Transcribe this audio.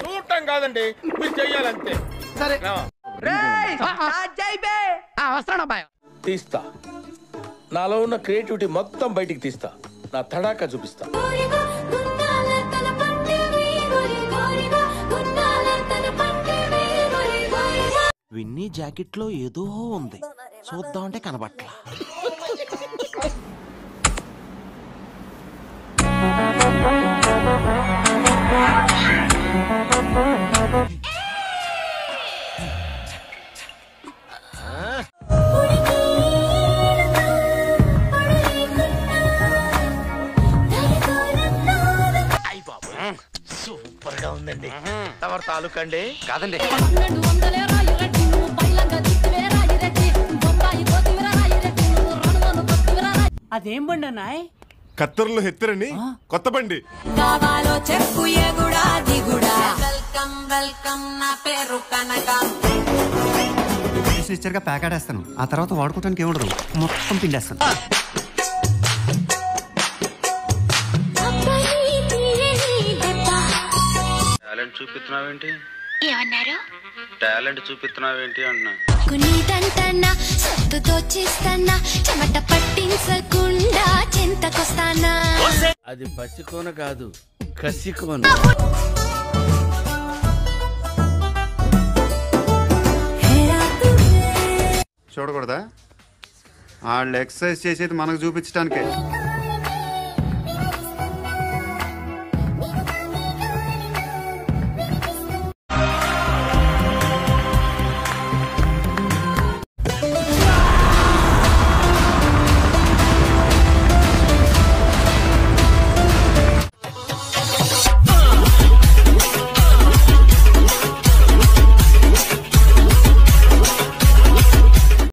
చూడటం కాదండి, మీరు చెయ్యాలంతే. సరే వస్తాను అబ్బాయి. తీస్తా, నాలో ఉన్న క్రియేటివిటీ మొత్తం బయటికి తీస్తా, నా తడాకా చూపిస్తా. విన్నీ జాకెట్ లో ఏదో ఉంది, చూద్దామంటే కనబట్లా. సూపర్ గా ఉందండి. తమరు తాలూకండి కాదండి. అదేం బండి అన్నాయ్? కత్తర్లో హెత్తరని కొత్త బండి. కావాలో చెప్పు ఎగుడా దిగుడా. వెల్కమ్ వెల్కమ్, నా పేరు కనకం. ఇచ్చారుగా ప్యాకెటేస్తాను, ఆ తర్వాత వాడుకోవడానికి ఏముండదు, మొత్తం పిండేస్తాను. టాలెంట్ చూపిస్తున్నావేంటి? ఏమన్నారు? టాలెంట్ చూపిస్తున్నావేంటి అన్నా. నీదంటన్నా సత్తుతో చేస్తానా, చెమట పట్టించకుండా చింతకొస్తానా. అది పసికోన కాదు, కసికోన. చూడకూడదా? వాళ్ళు ఎక్సర్సైజ్ చేసేది మనకు చూపించడానికే.